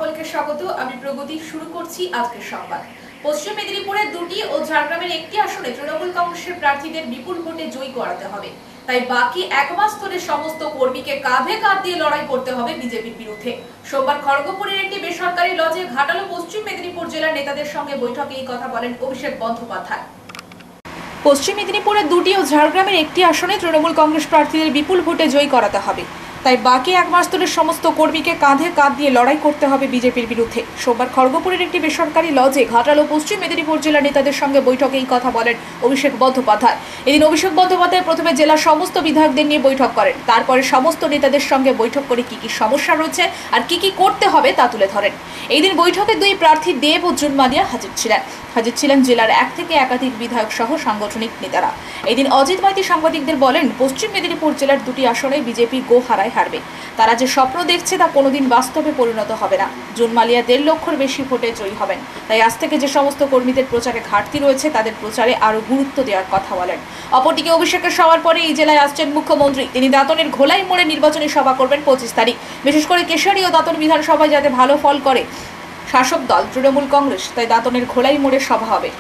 সকলকে স্বাগত। আমি প্রগতি। শুরু করছি আজকের সংবাদ। পশ্চিম মেদিনীপুরের দুটি ও ঝাড়গ্রামের একটি আসনে তৃণমূল কংগ্রেসের প্রার্থীদের বিপুল ভোটে জয়ী করাতে হবে। তাই বাকি এক মাস ধরে সমস্ত কর্মীকে কাঁধে কাঁধ দিয়ে লড়াই করতে হবে বিজেপির বিরুদ্ধে। সোমবার খড়গপুরের একটি বেসরকারি লজে ঘাটালো পশ্চিম মেদিনীপুর জেলার নেতাদের সঙ্গে বৈঠকে এই কথা বলেন অভিষেক বন্দ্যোপাধ্যায়। পশ্চিম মেদিনীপুরের দুটি ও ঝাড়গ্রামের একটি আসনে তৃণমূল কংগ্রেস প্রার্থীদের বিপুল ভোটে জয়ী করাতে হবে। তাই বাকি এক মাস ধরে সমস্ত কর্মীকে কাঁধে কাঁধ দিয়ে লড়াই করতে হবে বিজেপির বিরুদ্ধে। সোমবার খড়গপুরের একটি বেসরকারি লজে ঘাটালো পশ্চিম মেদিনীপুর জেলার নেতাদের সঙ্গে বৈঠকে এই কথা বলেন অভিষেক বন্দ্যোপাধ্যায়। এদিন অভিষেক বন্দ্যোপাধ্যায় প্রথমে জেলার সমস্ত বিধায়কদের নিয়ে বৈঠক করেন। তারপরে সমস্ত নেতাদের সঙ্গে বৈঠক করে কি সমস্যা রয়েছে আর কি করতে হবে তা তুলে ধরেন। এই দিন বৈঠকে দুই প্রার্থী দেব ও জুনমালিয়া হাজির ছিলেন জেলার এক থেকে একাধিক বিধায়ক সহ সাংগঠনিক নেতারা। এদিন অজিত মাইতি সাংবাদিকদের বলেন, পশ্চিম মেদিনীপুর জেলার দুটি আসনে বিজেপি গোহারায় হারবে। তারা যে স্বপ্ন দেখছে তা কোনোদিন বাস্তবে পরিণত হবে না। জুনমালিয়া 1.5 লক্ষের বেশি ভোটে জয়ী হবেন। তাই আজ থেকে যে সমস্ত কর্মীদের প্রচারে ঘাটতি রয়েছে তাদের প্রচারে আরও গুরুত্ব দেওয়ার কথা বলেন। অপরদিকে অভিষেকের সভার পরে এই জেলায় আসছেন মুখ্যমন্ত্রী। তিনি দাঁতনের ঘোলাই মোড়ে নির্বাচনী সভা করবেন 25 তারিখ। বিশেষ করে কেশারী ও দাঁতন বিধানসভায় যাতে ভালো ফল করে শাসক দল তৃণমূল কংগ্রেস, তাই দাঁতনের ঘোলাই মোড়ে সভা হবে।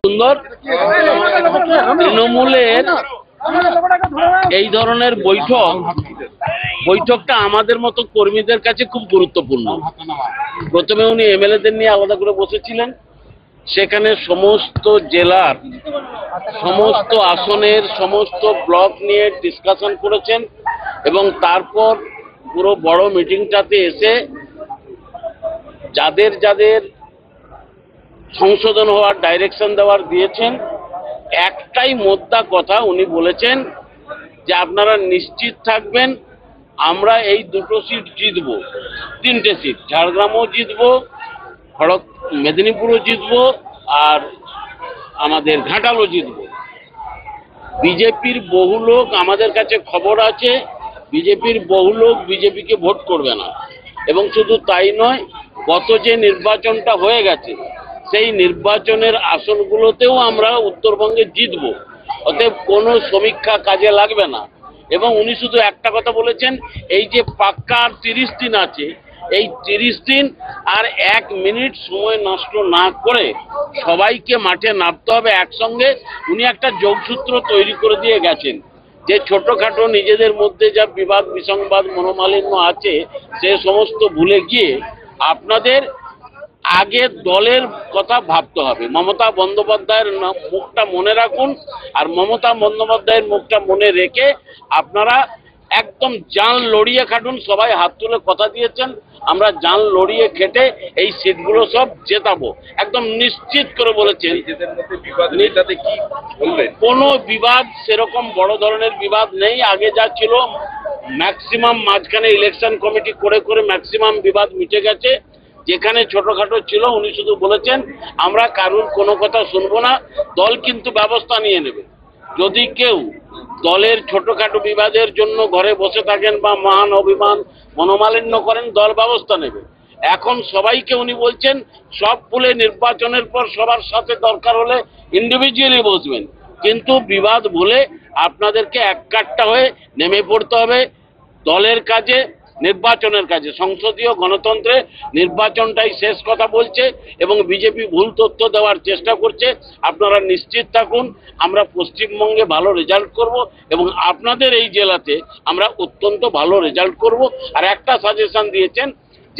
সুন্দর তৃণমূলের এই ধরনের বৈঠকটা আমাদের মতো কর্মীদের কাছে খুব গুরুত্বপূর্ণ। প্রথমে উনি এমএলএদের নিয়ে আলাদা করে বসেছিলেন, সেখানে সমস্ত জেলার সমস্ত আসনের সমস্ত ব্লক নিয়ে ডিসকাশন করেছেন এবং তারপর পুরো বড় মিটিংটাতে এসে যাদের যাদের সংশোধন হওয়ার ডাইরেকশন দেওয়ার দিয়েছেন। একটাই মোদ্দা কথা উনি বলেছেন যে আপনারা নিশ্চিত থাকবেন আমরা এই দুটো সিট জিতব, 3টে সিট, ঝাড়গ্রামও জিতব, মেদিনীপুরও জিতব আর আমাদের ঘাটালও জিতব। বিজেপির বহু লোক, আমাদের কাছে খবর আছে, বিজেপির বহু লোক বিজেপিকে ভোট করবে না। এবং শুধু তাই নয়, গত যে নির্বাচনটা হয়ে গেছে সেই নির্বাচনের আসনগুলোতেও আমরা উত্তরবঙ্গে জিতব। অতএব কোনো সমীক্ষা কাজে লাগবে না। এবং উনি শুধু একটা কথা বলেছেন, এই যে পাক্কা আর 30 দিন আছে, এই 30 দিন আর 1 মিনিট সময় নষ্ট না করে সবাইকে মাঠে নামতে হবে একসঙ্গে। উনি একটা যোগসূত্র তৈরি করে দিয়ে গেছেন যে ছোটখাটো নিজেদের মধ্যে যা বিবাদ বিসংবাদ মনোমালিন্য আছে সে সমস্ত ভুলে গিয়ে আপনাদের আগে দলের কথা ভাবতে হবে। মমতা বন্দ্যোপাধ্যায়ের মুখটা মনে রাখুন, আর মমতা বন্দ্যোপাধ্যায়ের মুখটা মনে রেখে আপনারা একদম জান লড়িয়ে খাটুন। সবাই হাত তুলে কথা দিয়েছেন, আমরা জান লড়িয়ে খেটে এই সিটগুলো সব জেতাবো, একদম নিশ্চিত করে বলেছেন। কোনো বিবাদ, সেরকম বড় ধরনের বিবাদ নেই। আগে যা ছিল ম্যাক্সিমাম মাঝখানে ইলেকশন কমিটি করে করে ম্যাক্সিমাম বিবাদ মিটে গেছে। যেখানে ছোটখাটো ছিল উনি শুধু বলেছেন আমরা কারুর কোনো কথা শুনবো না, দল কিন্তু ব্যবস্থা নিয়ে নেবে। যদি কেউ দলের ছোটখাটো বিবাদের জন্য ঘরে বসে থাকেন বা মহান অভিমান মনোমালিন্য করেন, দল ব্যবস্থা নেবে। এখন সবাইকে উনি বলছেন সব ভুলে নির্বাচনের পর সবার সাথে দরকার হলে ইন্ডিভিজুয়ালি বসবেন, কিন্তু বিবাদ ভুলে আপনাদেরকে এককাট্টা হয়ে নেমে পড়তে হবে দলের কাজে, নির্বাচনের কাজে। সংসদীয় গণতন্ত্রে নির্বাচনটাই শেষ কথা বলছে এবং বিজেপি ভুল তথ্য দেওয়ার চেষ্টা করছে। আপনারা নিশ্চিত থাকুন আমরা পশ্চিমবঙ্গে ভালো রেজাল্ট করব এবং আপনাদের এই জেলাতে আমরা অত্যন্ত ভালো রেজাল্ট করব। আর একটা সাজেশন দিয়েছেন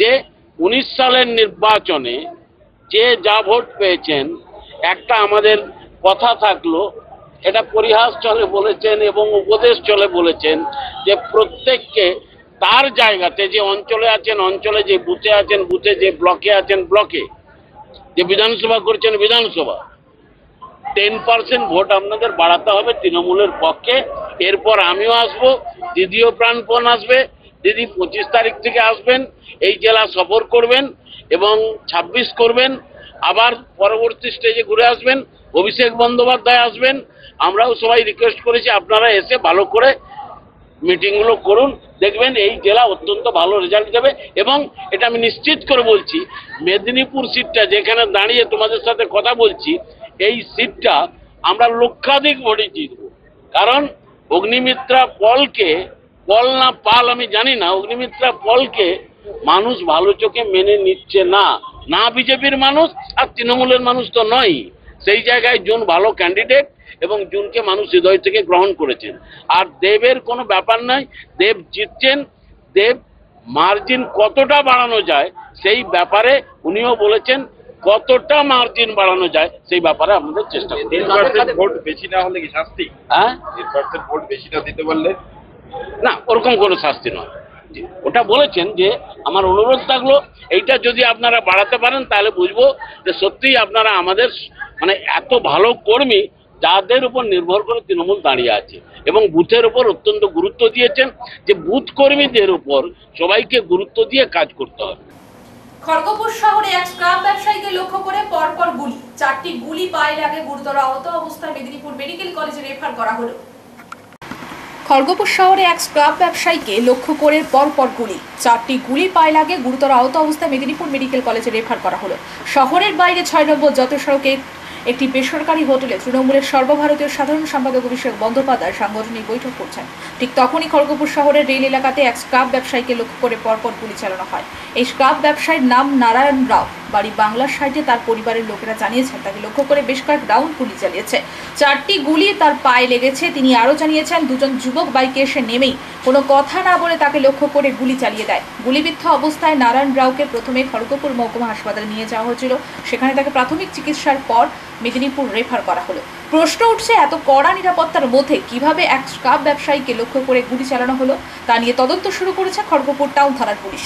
যে 19 সালের নির্বাচনে যে যা ভোট পেয়েছেন, একটা আমাদের কথা থাকলো, এটা পরিহাস চলে বলেছেন এবং উপদেশ চলে বলেছেন যে প্রত্যেককে তার জায়গাতে, যে অঞ্চলে আছেন অঞ্চলে, যে বুথে আছেন বুথে, যে ব্লকে আছেন ব্লকে, যে বিধানসভা করছেন বিধানসভা, 10% ভোট আপনাদের বাড়াতে হবে তৃণমূলের পক্ষে। এরপর আমিও আসবো, দিদিও প্রাণপণ আসবে। দিদি 25 তারিখ থেকে আসবেন, এই জেলা সফর করবেন এবং 26 করবেন, আবার পরবর্তী স্টেজে ঘুরে আসবেন। অভিষেক বন্দ্যোপাধ্যায় আসবেন। আমরাও সবাই রিকোয়েস্ট করেছি আপনারা এসে ভালো করে মিটিংগুলো করুন, দেখবেন এই জেলা অত্যন্ত ভালো রেজাল্ট দেবে। এবং এটা আমি নিশ্চিত করে বলছি, মেদিনীপুর সিটটা যেখানে দাঁড়িয়ে তোমাদের সাথে কথা বলছি, এই সিটটা আমরা লক্ষাধিক ভোটে জিতব। কারণ অগ্নিমিত্রা পলকে, পল না পাল আমি জানি না, অগ্নিমিত্রা পলকে মানুষ ভালো চোখে মেনে নিচ্ছে না, না বিজেপির মানুষ আর তৃণমূলের মানুষ তো নয়। সেই জায়গায় জুন ভালো ক্যান্ডিডেট এবং জুনকে মানুষ হৃদয় থেকে গ্রহণ করেছেন। আর দেবের কোনো ব্যাপার নাই, দেব জিতছেন। দেব মার্জিন কতটা বাড়ানো যায় সেই ব্যাপারে উনিও বলেছেন, কতটা মার্জিন বাড়ানো যায় সেই ব্যাপারে আমাদের চেষ্টা করব। 10% ভোট বেশি না হলে কি শাস্তি? হ্যাঁ, 10% ভোট বেশি না দিতে পারলে না, ওরকম কোনো শাস্তি নয়। ওটা বলেছেন যে আমার অনুরোধ থাকলো, এইটা যদি আপনারা বাড়াতে পারেন তাহলে বুঝবো যে সত্যিই আপনারা আমাদের মানে এত ভালো কর্মী যাদের উপর নির্ভর করে তৃণমূল দাঁড়িয়ে আছে এবং বুথের উপর অত্যন্ত গুরুত্ব দিয়েছেন, যে বুথ কর্মীদের উপর সবাইকে গুরুত্ব দিয়ে কাজ করতে হবে। খড়গপুর শহরে এক স্ক্রাব ব্যবসায়ীকে লক্ষ্য করে পরপর গুলি, 4টি গুলি পায়ে লাগে, গুরুতর আহত অবস্থায় মেদিনীপুর মেডিকেল কলেজে রেফার করা হলো। খড়গপুর শহরে এক স্ক্রাব ব্যবসায়ীকে লক্ষ্য করে পরপর গুলি, 4টি গুলি পায়ে লাগে, গুরুতর আহত অবস্থায় মেদিনীপুর মেডিকেল কলেজে রেফার করা হলো। শহরের বাইরে 6 নম্বর জাতীয় সড়কে একটি বেসরকারি হোটেলে তৃণমূলের সর্বভারতীয় সাধারণ সম্পাদক অভিষেক বন্দ্যোপাধ্যায় সাংগঠনিক বৈঠক করছেন। ঠিক তখনই খড়গপুর শহরের রেল এলাকাতে এক স্ক্রাব ব্যবসায়ীকে লক্ষ্য করে পরপর গুলি চালানো হয়। এই স্ক্রাব ব্যবসায়ীর নাম নারায়ণ রাও, বাড়ি বাংলার সাইডে। তার পরিবারের লোকেরা জানিয়েছেন তাকে লক্ষ্য করে বেশ কয়েক রাউন্ড গুলি চালিয়েছে, 4টি গুলি তার পায়ে লেগেছে। তিনি আরও জানিয়েছেন, দুজন যুবক বাইকে এসে নেমেই কোনো কথা না বলে তাকে লক্ষ্য করে গুলি চালিয়ে দেয়। গুলিবিদ্ধ অবস্থায় নারায়ণ রাওকে প্রথমে খড়গপুর মহকুমা হাসপাতালে নিয়ে যাওয়া হয়েছিল, সেখানে তাকে প্রাথমিক চিকিৎসার পর মেদিনীপুর রেফার করা হলো। প্রশ্ন উঠছে, এত কড়া নিরাপত্তার মধ্যে কিভাবে এক স্ক্রাব ব্যবসায়ীকে লক্ষ্য করে গুলি চালানো হলো, তা নিয়ে তদন্ত শুরু করেছে খড়গপুর টাউন থানার পুলিশ।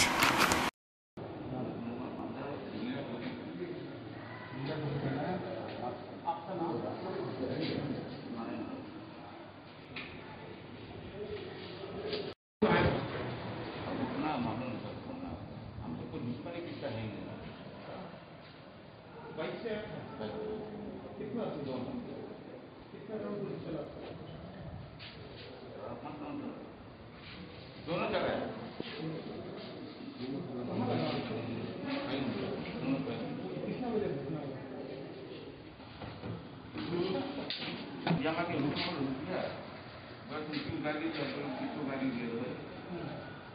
दोनों जगह यहाँ के रुक गया बस उनकी गाड़ी किसको गाड़ी ले रहे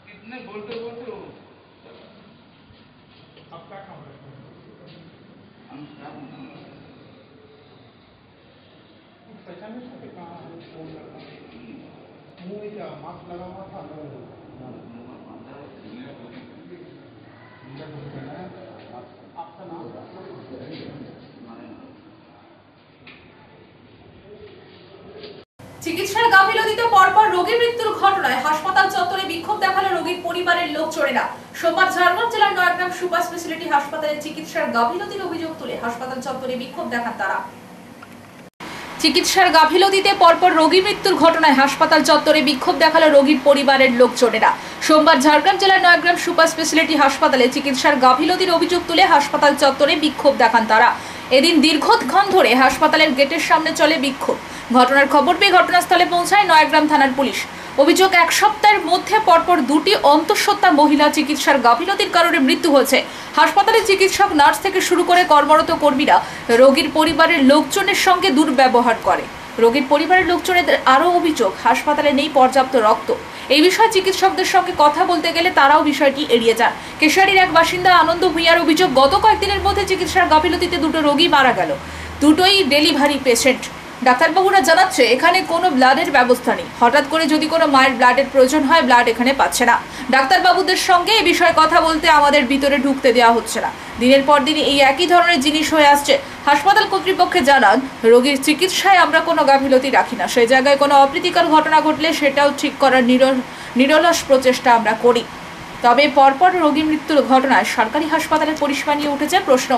कितने बोलते बोलते हो अब क्या काम हम क्या पहचान नहीं सकते कहाँ मुँह में क्या मास्क लगा हुआ था आपका नाम চিকিৎসার গাফিলতিতে পরপর রোগীর মৃত্যুর ঘটনায় হাসপাতাল চত্বরে বিক্ষোভ দেখালো রোগীর পরিবারের লোকজনেরা। সোমবার ঝাড়গ্রাম জেলার নয়াগ্রাম সুপার স্পেশালিটি হাসপাতালে চিকিৎসার গাফিলতির অভিযোগ তুলে হাসপাতাল চত্বরে বিক্ষোভ দেখান তারা। চিকিৎসার গাফিলতিতে পরপর রোগী মৃত্যুর ঘটনায় হাসপাতাল চত্বরে বিক্ষোভ দেখালো রোগীর পরিবারের লোকজনেরা। সোমবার ঝাড়গ্রাম জেলার নয়াগ্রাম সুপার স্পেশালিটি হাসপাতালে চিকিৎসার গাফিলতির অভিযোগ তুলে হাসপাতাল চত্বরে বিক্ষোভ দেখান তারা। এদিন দীর্ঘক্ষণ ধরে হাসপাতালের গেটের সামনে চলে বিক্ষোভ। ঘটনার খবর পেয়ে ঘটনাস্থলে পৌঁছায় নয়াগ্রাম থানার পুলিশ। অভিযোগ, 1 সপ্তাহের মধ্যে পরপর 2টি অন্তঃসত্ত্বা মহিলা চিকিৎসার গাফিলতির কারণে মৃত্যু হয়েছে। হাসপাতালের চিকিৎসক, নার্স থেকে শুরু করে কর্মরত কর্মীরা রোগীর পরিবারের লোকজনের সঙ্গে দুর্ব্যবহার করে। রোগীর পরিবারের লোকজনের আরও অভিযোগ, হাসপাতালে নেই পর্যাপ্ত রক্ত। এই বিষয়ে চিকিৎসকদের সঙ্গে কথা বলতে গেলে তারাও বিষয়টি এড়িয়ে যান। কেশারীর এক বাসিন্দা আনন্দ ভূঁইয়ার অভিযোগ, গত কয়েকদিনের মধ্যে চিকিৎসার গাফিলতিতে 2টো রোগী মারা গেল। দুটোই ডেলিভারি পেশেন্ট। ডাক্তারবাবুরা জানাচ্ছে এখানে কোনো ব্লাডের ব্যবস্থা নেই। হঠাৎ করে যদি কোনো মায়ের ব্লাডের প্রয়োজন হয়, ব্লাড এখানে পাচ্ছে না। ডাক্তারবাবুদের সঙ্গে এই বিষয়ে কথা বলতে আমাদের ভিতরে ঢুকতে দেওয়া হচ্ছে না। দিনের পর দিন এই একই ধরনের জিনিস হয়ে আসছে। হাসপাতাল কর্তৃপক্ষে জানান, রোগীর চিকিৎসায় আমরা কোনো গাফিলতি রাখি না। সেই জায়গায় কোনো অপ্রীতিকর ঘটনা ঘটলে সেটাও ঠিক করার নিরলস প্রচেষ্টা আমরা করি। তবে পরপর রোগী মৃত্যুর ঘটনায় সরকারি হাসপাতালের পরিষেবা নিয়ে উঠেছে প্রশ্ন।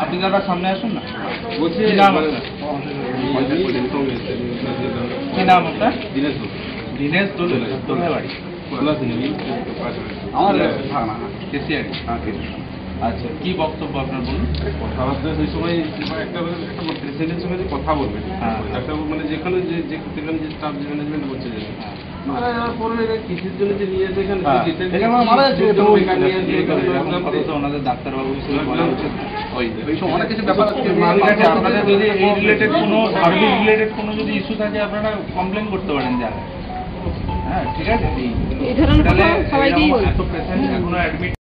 আপনি দাদা সামনে আসুন না। বলছি কি নাম আপনার? দীনেশ দোলে বাড়ি আমার কেসিয়ারি। আচ্ছা, কি বক্তব্য আপনার বলুন? কথাবার্তা সেই সময় একটা পেশেন্টের সঙ্গে যে কথা বলবেন, ডাক্তারবাবু মানে যেখানে যে স্টাফ যে ম্যানেজমেন্ট বলছে যে মারা যাওয়ার পরে কিসের জন্য যে নিয়ে এসে ওনাদের ডাক্তারবাবু অনেক কিছু ব্যাপার আপনাদের যদি এই রিলেটেড কোনো সার্ভিস রিলেটেড কোনো যদি ইস্যু থাকে আপনারা কমপ্লেন করতে পারেন যারা। হ্যাঁ, ঠিক আছে। এত পেশেন্ট এখনো অ্যাডমিট।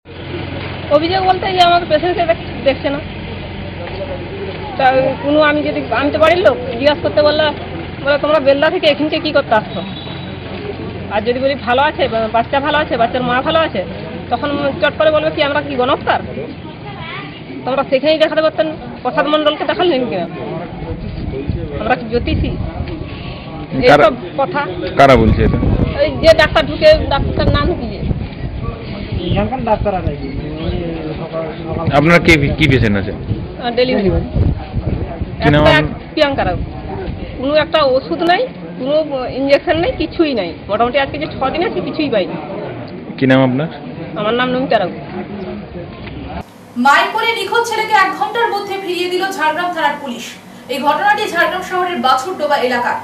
অভিযোগ বলতে যে আমাকে পেশেন্টকে দেখছে না। তা কোনো আমি তো বাড়ির লোক জিজ্ঞাসা করতে বলে তোমরা বেলদা থেকে এখানকে কী করতে আসছো? আর যদি বলি ভালো আছে, বাচ্চা ভালো আছে, বাচ্চার মা ভালো আছে, তখন চট করে বলবে কি আমরা কি গণহত্যার? তোমরা সেখানেই দেখাতে পারতেন, প্রসাদ মণ্ডলকে দেখালেন কিনা? আমরা কি জ্যোতিষী? এইসব কথা কারা বলছে এটা? ওই যে ডাক্তার ঢুকে, ডাক্তার নাম কি? আপনার কি পেশেন্ট আছে? ডেলিভারি প্রিয়াঙ্কা রাও। কোনো একটা ওষুধ নাই, কোনো ইঞ্জেকশন নেই, কিছুই নাই। মোটামুটি আজকে যে 6 দিন আছে কিছুই পাইনি। কি নাম আপনার? আমার নাম নমিতা রাও। মাইনপুরে নিখোঁজ ছেলেকে 1 ঘন্টার মধ্যে ফিরিয়ে দিল ঝাড়গ্রাম থানার পুলিশ। এই ঘটনাটি ঝাড়গ্রাম শহরের বাছুরডোবা এলাকা।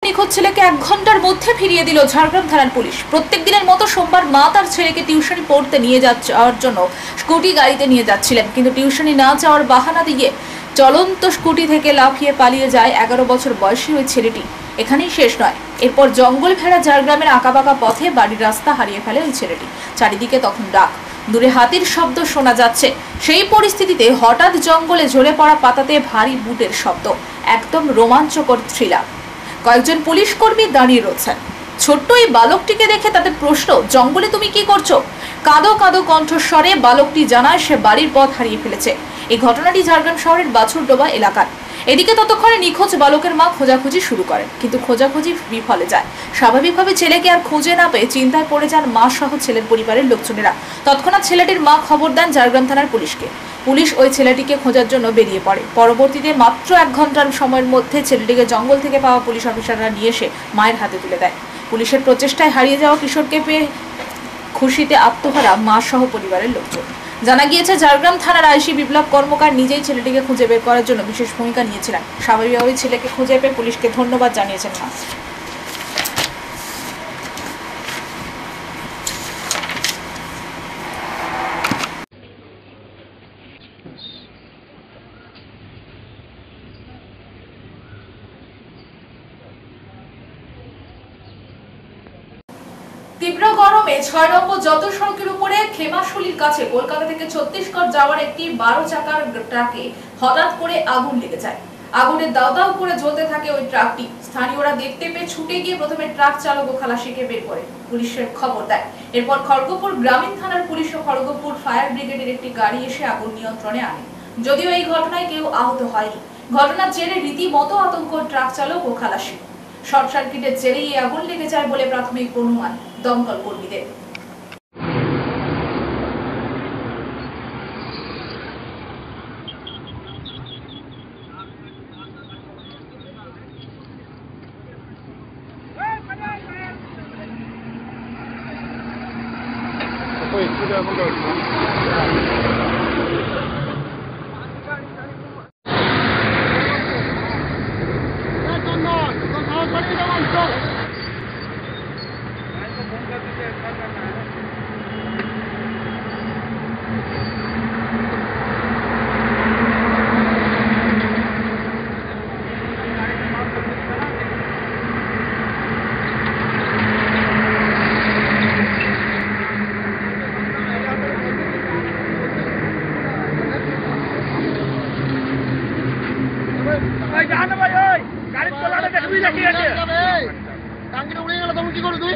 নিখোঁজ ছেলেকে 1 ঘন্টার মধ্যে ফিরিয়ে দিল ঝাড়গ্রাম থানার পুলিশ। প্রত্যেক দিনের মতো সোমবার মা তার ছেলেকে টিউশনি পড়তে নিয়ে যাওয়ার জন্য স্কুটি গাড়িতে নিয়ে যাচ্ছিলেন, কিন্তু টিউশনি না যাওয়ার বাহানা দিয়ে চলন্ত স্কুটি থেকে লাফিয়ে পালিয়ে যায় 11 বছর বয়সী ওই ছেলেটি। এখানেই শেষ নয়, এরপর জঙ্গল ভেড়া ঝাড়গ্রামের আঁকাবাঁকা পথে বাড়ির রাস্তা হারিয়ে ফেলে ওই ছেলেটি। চারিদিকে তখন ডাক, দূরে হাতির শব্দ শোনা যাচ্ছে। সেই পরিস্থিতিতে হঠাৎ জঙ্গলে ঝরে পড়া পাতাতে ভারী বুটের শব্দ, একদম রোমাঞ্চকর থ্রিলার। কয়েকজন পুলিশ কর্মী দাঁড়িয়ে রয়েছেন। ছোট্ট এই বালকটিকে দেখে তাদের প্রশ্ন, জঙ্গলে তুমি কি করছো? কাঁদো কাঁদো কণ্ঠস্বরে বালকটি জানায় সে বাড়ির পথ হারিয়ে ফেলেছে। এই ঘটনাটি ঝাড়গ্রাম শহরের বাছুরডোবা এলাকার। এদিকে ততক্ষণে নিখোঁজ বালকের মা খোঁজাখুঁজি শুরু করেন, কিন্তু খোঁজাখুঁজি বিফলে যায়। স্বাভাবিকভাবে ছেলেকে আর খুঁজে না পেয়ে চিন্তায় পড়ে যান মা সহ ছেলের পরিবারের লোকজনেরা। তৎক্ষণাৎ ছেলেটির মা খবর দেন ঝাড়গ্রাম থানার পুলিশকে। পুলিশ ওই ছেলেটিকে খোঁজার জন্য বেরিয়ে পড়ে। পরবর্তীতে মাত্র 1 ঘন্টার সময়ের মধ্যে ছেলেটিকে জঙ্গল থেকে পাওয়া পুলিশ অফিসাররা নিয়ে এসে মায়ের হাতে তুলে দেয়। পুলিশের প্রচেষ্টায় হারিয়ে যাওয়া কিশোরকে পেয়ে খুশিতে আত্মহারা মা সহ পরিবারের লোকজন। জানা গিয়েছে ঝাড়গ্রাম থানার আইসি বিপ্লব কর্মকার নিজেই ছেলেটিকে খুঁজে বের করার জন্য বিশেষ ভূমিকা নিয়েছিলেন। স্বাভাবিকভাবে ছেলেকে খুঁজে পেয়ে পুলিশকে ধন্যবাদ জানিয়েছেন মা। তীব্র গরমে 6 নম্বর যত সড়কের উপরে খেমাশুলির কাছে কলকাতা থেকে ছত্তিশগড় যাওয়ার একটি 12 চাকার ট্রাকে হঠাৎ করে আগুন লেগে যায়। আগুনে দাউ দাউ করে জ্বলতে থাকে ওই ট্রাকটি। স্থানীয়রা দেখতে পেয়ে ছুটে গিয়ে প্রথমে ট্রাক চালক ও খালাসিকে বের করে পুলিশের খবর দেয়। এরপর খড়গপুর গ্রামীণ থানার পুলিশ ও খড়গপুর ফায়ার ব্রিগেডের একটি গাড়ি এসে আগুন নিয়ন্ত্রণে আনে। যদিও এই ঘটনায় কেউ আহত হয়নি। ঘটনার জেরে রীতিমতো আতঙ্ক ট্রাক চালক ও খালাসি। শর্ট সার্কিটের জেরেই এই আগুন লেগে যায় বলে প্রাথমিক অনুমান দমকল কর্মীদের। করবে।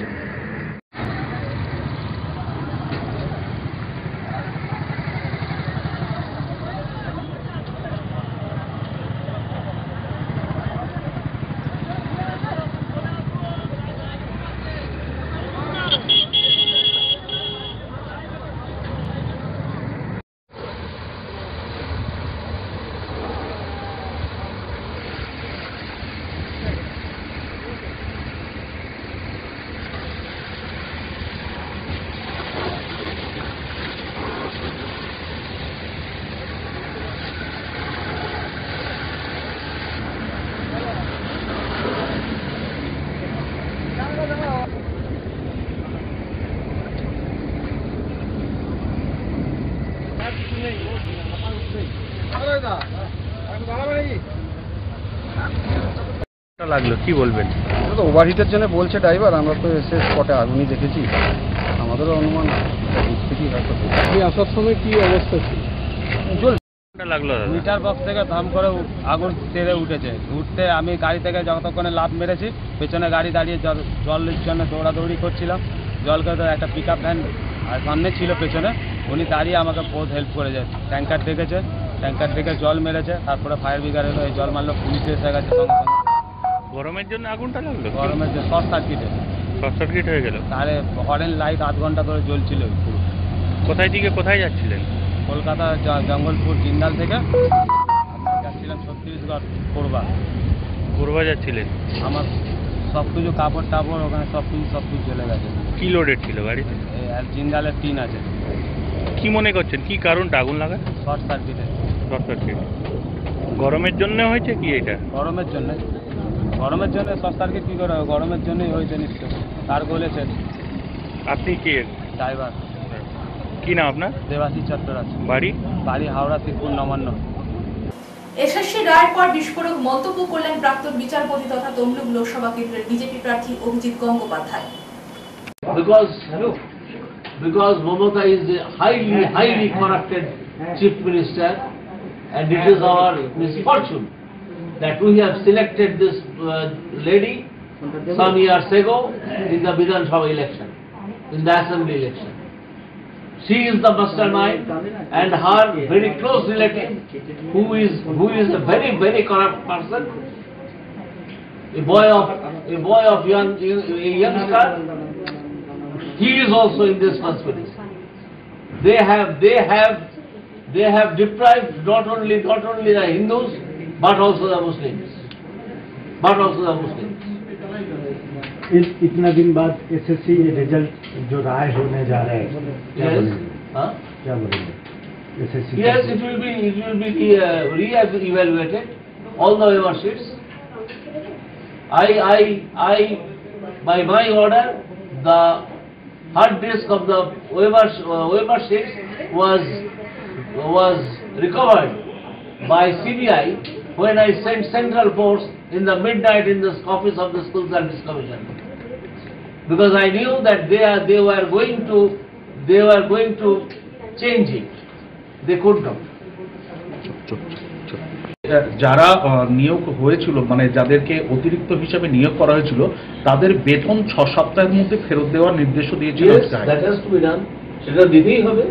লাগলো কি বলবেন? তো ওভারহিটের জন্য বলছে ড্রাইভার, আমরা তো এসে স্পটে আগুনই দেখেছি, আমাদেরও অনুমান থেকেই হয়তো। আপনি আসার সময় কি অবস্থা ছিল? লাগলো দাদা? মিটার বক্স থেকে ধাম করে আগুন তেড়ে উঠেছে। উঠতে আমি গাড়ি থেকে যতক্ষণে লাফ মেরেছি, পেছনে গাড়ি দাঁড়িয়ে জলের জন্য দৌড়াদৌড়ি করছিলাম। জলকে তো একটা পিক আপ ভ্যান আর সামনে ছিল পেছনে, উনি দাঁড়িয়ে আমাকে বহুত হেল্প করেছে। ট্যাঙ্কার ডেকেছে, ট্যাঙ্কার ডেকে জল মেরেছে, তারপরে ফায়ার ব্রিগেড এলো, এই জল মারলো, পুলিশ এসে গেছে সঙ্গে সঙ্গে। গরমের জন্য আগুনটা লাগলো? গরমের যে শর্ট সার্কিটে, শর্ট সার্কিট হয়ে গেল। তাহলে হরেন লাইট 8 ঘন্টা ধরে জ্বলছিল পুরো। কোথায় থেকে কোথায় যাচ্ছিলেন? কলকাতা জঙ্গলপুর জিন্দাল থেকে আমরা যাচ্ছিলাম ছত্তিশগড় পূর্বা। পূর্বা যাচ্ছিলেন? আমার সব কিছু কাপড় টাপড় ওখানে সব কিছু চলে গেছে। কি লোডের ছিল গাড়িতে? আর জিন্দালের টিন আছে। কি মনে করছেন কি কারণটা আগুন লাগা? শর্ট সার্কিটে। শর্ট সার্কিট গরমের জন্য হয়েছে কি এটা? গরমের জন্য শর্ট সার্কিট কী করে? গরমের জন্যই হয়েছে নিশ্চয়, তার বলেছে। আপনি কি ড্রাইভার? কি নাম আপনার? দেবাশিস চট্টরাজ। বাড়ি হাওড়া শিবপুর নবান্ন। এসএসসি রায়ের পর বিস্ফোরক মন্তব্য করলেন প্রাক্তন বিচারপতি তথা তমলুক লোকসভা কেন্দ্রের বিজেপি প্রার্থী Abhijit Gangopadhyay. Because Mamata is a highly corrupted chief minister, and it is our misfortune that we have selected this lady some years ago in the Vidhan Sabha election, in the assembly election. She is the mastermind, and her very close relative, who is a very corrupt person, a boy of a youngster. He is also in this conspiracy. They have deprived not only the Hindus but also the Muslims. इतना दिन बाद SSC result जो राय होने जा रहा है, क्या बोलेंगे? SSC Yes, it will be re-evaluated, all the waiver sheets. I by my order, the hard disk of the waiver sheets was recovered by CBI when I sent central force in the midnight in the office of the School Service Commission, because I knew that they were going to change it. They could not. যারা নিয়োগ হয়েছিল, মানে যাদেরকে অতিরিক্ত হিসাবে নিয়োগ করা হয়েছিল, তাদের বেতন 6 সপ্তাহের মধ্যে ফেরত দেওয়ার নির্দেশও দিয়েছিল। সেটা দিতেই হবে।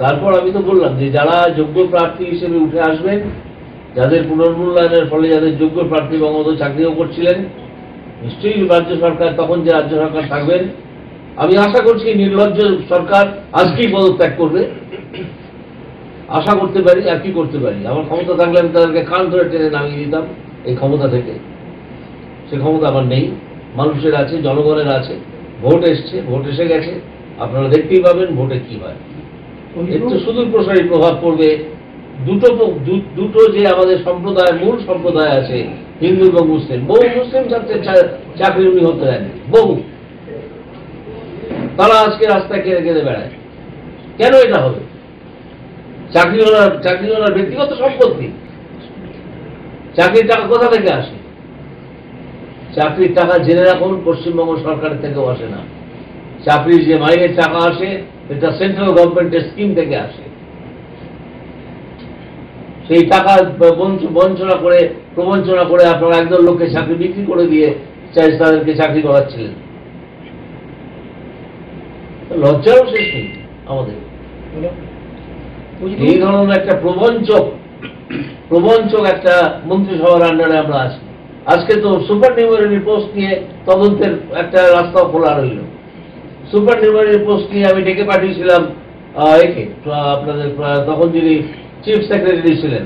তারপর আমি তো বললাম যে যারা যোগ্য প্রার্থী হিসেবে উঠে আসবেন, যাদের পুনর্মূল্যায়নের ফলে যাদের যোগ্য প্রার্থী বঙ্গবন্ধু চাকরিও করছিলেন, নিশ্চয়ই রাজ্য সরকার, তখন যে রাজ্য সরকার থাকবেন, আমি আশা করছি নির্লজ্জ সরকার আজকেই পদত্যাগ করবে। আশা করতে পারি, আর কি করতে পারি? আমার ক্ষমতা থাকলে আমি তাদেরকে কান ধরে টেনে নামিয়ে দিতাম এই ক্ষমতা থেকে। সে ক্ষমতা আমার নেই, মানুষের আছে, জনগণের আছে। ভোট এসছে, ভোট এসে গেছে, আপনারা দেখতেই পাবেন ভোটে কি হয়। এর তো সুদূর প্রসারী প্রভাব পড়বে। দুটো যে আমাদের সম্প্রদায়, মূল সম্প্রদায় আছে, হিন্দু এবং মুসলিম, বহু মুসলিম চাকরি উনি হতে দেন, বহু। তারা আজকে রাস্তায় কেঁদে বেড়ায়। কেন এটা হবে? চাকরিওয়ালার ব্যক্তিগত সম্পত্তি। চাকরির টাকা কোথা থেকে আসে? চাকরির টাকা জেনে রাখুন, পশ্চিমবঙ্গ সরকারের থেকেও আসে না। চাকরির যে মাইনের টাকা আসে, এটা সেন্ট্রাল গভর্নমেন্টের স্কিম থেকে আসে। সেই টাকা প্রবঞ্চনা করে আপনারা একদল লোককে চাকরি বিক্রি করে দিয়ে তাদেরকে চাকরি করাচ্ছিলেন। লজ্জারও শেষ নেই আমাদের। এই ধরনের একটা প্রবঞ্চক একটা মন্ত্রিসভার আন্ডারে আমরা আছি। আজকে তো সুপার নিউমারি পোস্ট নিয়ে তদন্তের একটা রাস্তাও খোলা রইল। সুপার নিউমারি পোস্ট নিয়ে আমি ডেকে পাঠিয়েছিলাম একে, আপনাদের তখন যিনি চিফ সেক্রেটারি ছিলেন,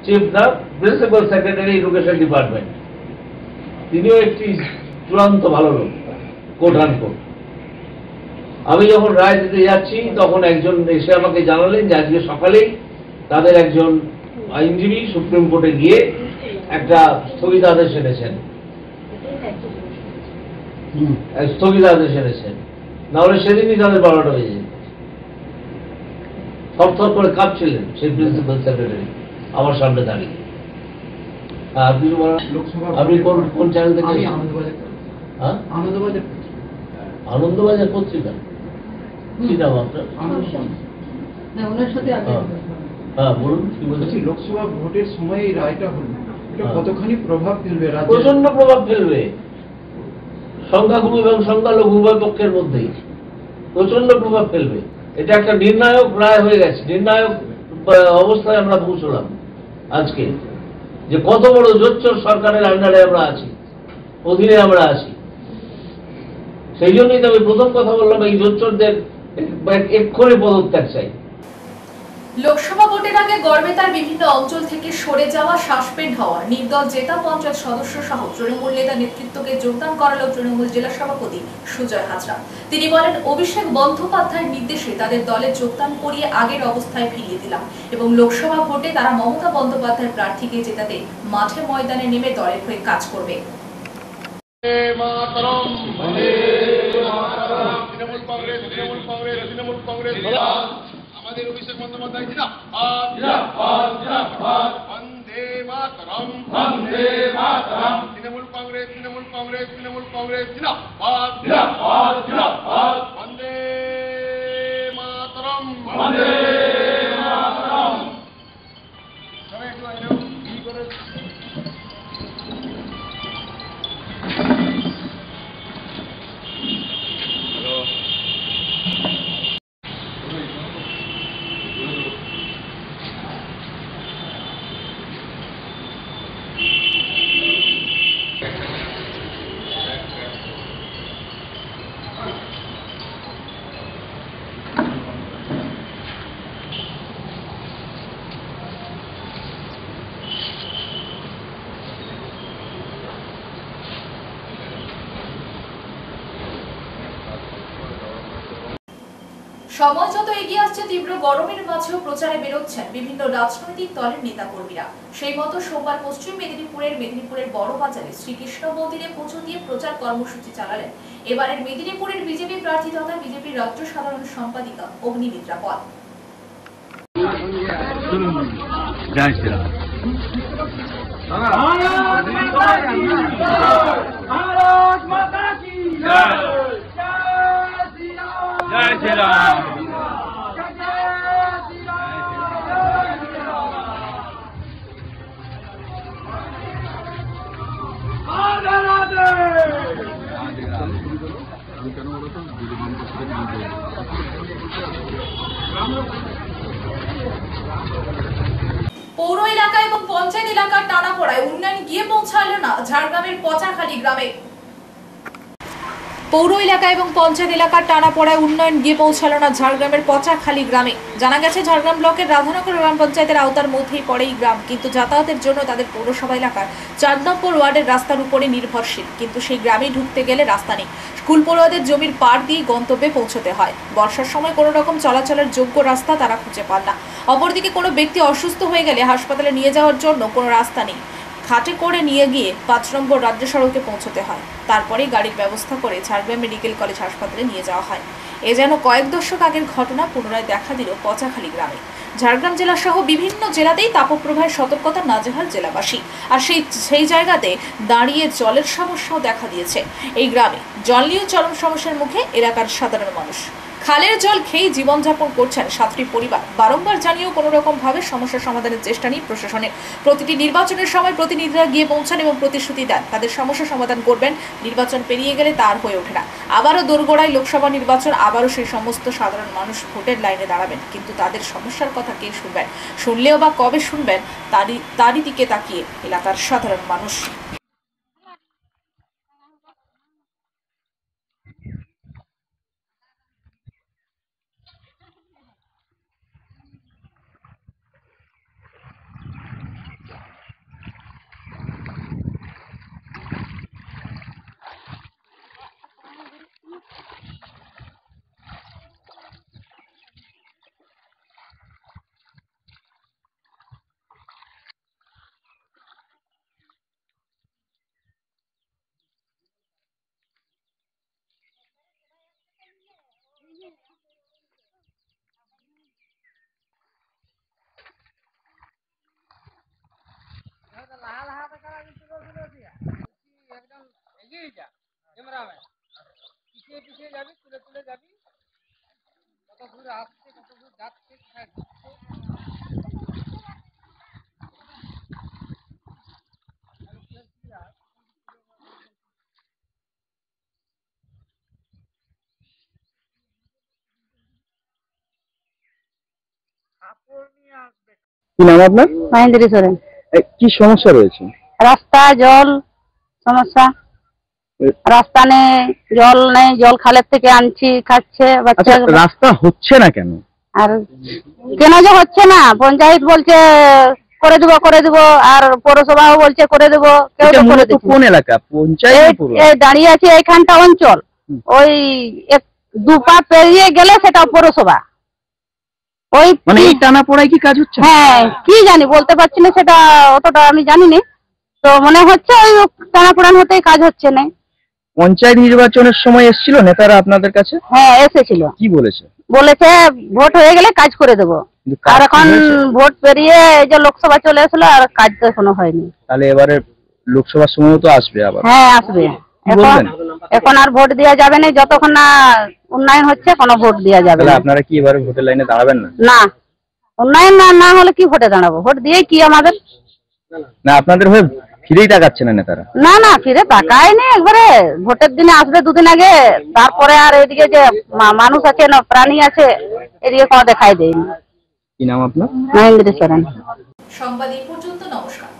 চিফ না প্রিন্সিপাল সেক্রেটারি এডুকেশন ডিপার্টমেন্ট, তিনিও একটি চূড়ান্ত ভালো লোক, কোট আনকোট। আমি যখন রায় দিতে যাচ্ছি তখন একজন এসে আমাকে জানালেন যে আজকে সকালেই তাদের একজন আইনজীবী সুপ্রিম কোর্টে গিয়ে একটা স্থগিতাদেশ এনেছেন, নাহলে সেদিনই তাদের 12টা বেজে যেত। থরথর করে কাঁপছিলেন সেই প্রিন্সিপাল সেক্রেটারি আমার সামনে দাঁড়িয়ে। আপনি কোন চ্যানেল থেকে? আনন্দবাজার পত্রিকা। কি নাম আপনার? হ্যাঁ বলুন, কি বলছি? লোকসভা ভোটের সময় এই রায়টা হলো, এটা কতখানি প্রভাব ফেলবে? প্রচন্ড প্রভাব ফেলবে সংখ্যাগুরু এবং সংখ্যালঘু উভয় পক্ষের মধ্যেই, প্রচন্ড প্রভাব ফেলবে। এটা একটা নির্ণায়ক রায় হয়ে গেছে, নির্ণায়ক অবস্থায় আমরা পৌঁছলাম আজকে, যে কত বড় জোচ্চোর সরকারের আন্ডারে আমরা আছি, অধীনে আমরা আছি। সেই জন্যই তো আমি প্রথম কথা বললাম, এই জোচ্চোরদের এক্ষুনি পদত্যাগ চাই। লোকসভা ভোটের আগে গড়বেতার বিভিন্ন অঞ্চল থেকে সরে যাওয়া, সাসপেন্ড হওয়া নির্দল জেতা পঞ্চায়েত সদস্য সহ তৃণমূল নেতা নেতৃত্বকে যোগদান করালো তৃণমূল জেলা সভাপতি সুজয় হাজরা। তিনি বলেন, অভিষেক বন্দ্যোপাধ্যায়ের নির্দেশে তাদের দলে যোগদান করিয়ে আগের অবস্থায় ফিরিয়ে দিলাম এবং লোকসভা ভোটে তারা মমতা বন্দ্যোপাধ্যায়ের প্রার্থীকে জেতাতে মাঠে ময়দানে নেমে দলের হয়ে কাজ করবে। আমাদের অভিষেক বন্দ্যোপাধ্যায় বন্দে মাতরম, বন্দে মাতরম। তৃণমূল কংগ্রেস, তৃণমূল কংগ্রেস, তৃণমূল কংগ্রেস জিন্দাবাদ, জিন্দাবাদ, জিন্দাবাদ। বন্দে মাতরম, বন্দে মাতরম। সবাই একটু আইনো কি করে সময় যত এগিয়ে আসছে, তীব্র গরমের মাঝেও প্রচারে বেরোচ্ছেন বিভিন্ন রাজনৈতিক দলের নেতাকর্মীরা। সেই মতো সোমবার পশ্চিম মেদিনীপুরের বড় বাজারে শ্রীকৃষ্ণ মন্দিরে পুজো দিয়ে প্রচার কর্মসূচি চালালেন এবারের মেদিনীপুরের বিজেপি প্রার্থী তথা বিজেপির রাজ্য সাধারণ সম্পাদিকা অগ্নিমিত্রা পল। জয় শ্রীরাম। জয় শ্রীরাম। পৌর এলাকা এবং পঞ্চায়েত এলাকার টানাপোড়ায় উন্নয়ন গিয়ে পৌঁছালো না ঝাড়গ্রামের পচাখালী গ্রামে। পৌর এলাকা এবং পঞ্চায়েত এলাকার টানাপোড়ায় উন্নয়ন গিয়ে পৌঁছালো না ঝাড়গ্রামের পচাখালী গ্রামে। জানা গেছে, ঝাড়গ্রাম ব্লকের রাধানগর গ্রাম পঞ্চায়েতের আওতার মধ্যেই পড়ে এই গ্রাম, কিন্তু যাতায়াতের জন্য তাদের পৌরসভা এলাকার 4 নম্বর ওয়ার্ডের রাস্তার উপরে নির্ভরশীল। কিন্তু সেই গ্রামে ঢুকতে গেলে রাস্তা নেই, স্কুল পড়ুয়াদের জমির পাড় দিয়ে গন্তব্যে পৌঁছতে হয়। বর্ষার সময় কোনো রকম চলাচলের যোগ্য রাস্তা তারা খুঁজে পান না। অপরদিকে কোনো ব্যক্তি অসুস্থ হয়ে গেলে হাসপাতালে নিয়ে যাওয়ার জন্য কোনো রাস্তা নেই, খাটে করে নিয়ে গিয়ে 5 নম্বর রাজ্য সড়কে পৌঁছতে হয়। তারপরেই গাড়ির ব্যবস্থা করে ঝাড়গ্রাম মেডিকেল কলেজ হাসপাতালে নিয়ে যাওয়া হয়। এ যেন কয়েক দশক আগের ঘটনা পুনরায় দেখা দিল পচাখালী গ্রামে। ঝাড়গ্রাম জেলা সহ বিভিন্ন জেলাতেই তাপপ্রবাহের সতর্কতা নাজেহাল জেলাবাসী। আর সেই জায়গাতে দাঁড়িয়ে জলের সমস্যাও দেখা দিয়েছে এই গ্রামে। জল নিয়ে চরম সমস্যার মুখে এলাকার সাধারণ মানুষ। খালের জল খেয়ে জীবনযাপন করছেন 7টি পরিবার। বারংবার জানিয়েও কোনো রকম ভাবে সমস্যা সমাধানের চেষ্টা নেই প্রশাসনের। প্রতিটি নির্বাচনের সময় প্রতিনিধিরা গিয়ে পৌঁছান এবং প্রতিশ্রুতি দেন তাদের সমস্যা সমাধান করবেন। নির্বাচন পেরিয়ে গেলে তার হয়ে ওঠে না। আবারও দোরগোড়ায় লোকসভা নির্বাচন, আবারও সেই সমস্ত সাধারণ মানুষ ভোটের লাইনে দাঁড়াবেন, কিন্তু তাদের সমস্যার কথা কে শুনবেন? শুনলেও বা কবে শুনবেন তারই দিকে তাকিয়ে এলাকার সাধারণ মানুষ। কি নাম আপনার? মহেন্দ্রী সোরেন। কি সমস্যা রয়েছে? রাস্তা জল সমস্যা, রাস্তা নেই, জল নেই, জল খালের থেকে আনছি, খাচ্ছে বাচ্চা। রাস্তা হচ্ছে না কেন? আর কেন যে হচ্ছে না, পঞ্চায়েত বলছে করে দেবো, আর পৌরসভাও বলছে করে দেবো, কেউ তো করে দিচ্ছে। কোন এলাকা? পঞ্চায়েত? এই দাঁড়িয়ে আছে এইখানটা অঞ্চল, ওই দু পা পেরিয়ে গেলে সেটা পৌরসভা। ওই মানে এই টানাপোড়ায় কি কাজ হচ্ছে? হ্যাঁ, কি জানি, বলতে পারছি না, সেটা অতটা আমি জানি না। তো মনে হচ্ছে ওই টানাপোড়ান হতেই কাজ হচ্ছে না। পঞ্চায়েত নির্বাচনের সময় এসেছিল নেতারা আপনাদের কাছে? হ্যাঁ, এসেছিল। কি বলেছে? বলেছে ভোট হয়ে গেলে কাজ করে দেবো। আর এখন ভোট পেরিয়ে এই যে লোকসভা চলে আসলো, আর কাজ তো এখনো হয়নি। তাহলে এবারে লোকসভার সময়ও তো আসবে আবার? হ্যাঁ, আসবে। এখন আর ভোট দেওয়া যাবে না যতক্ষণ না উন্নয়ন হচ্ছে, কোনো ভোট দেওয়া যাবে না। আপনারা কি এবারে ভোটের লাইনে দাঁড়াবেন না? না, উন্নয়ন না হলে কি ভোটে দাঁড়াবো? ভোট দিয়ে কি আমাদের? না, আপনাদের হয়ে ফিরেই তাকাচ্ছে না নেতারা? না, ফিরে তাকায় নি। একবারে ভোটের দিনে আসবে দুদিন আগে, তারপরে আর এদিকে যে মানুষ আছে না প্রাণী আছে, এদিকে কোনো দেখাই দেয়নি। কি নাম আপনার? মহেন্দ্রী সোরেন। সংবাদ এই পর্যন্ত। নমস্কার।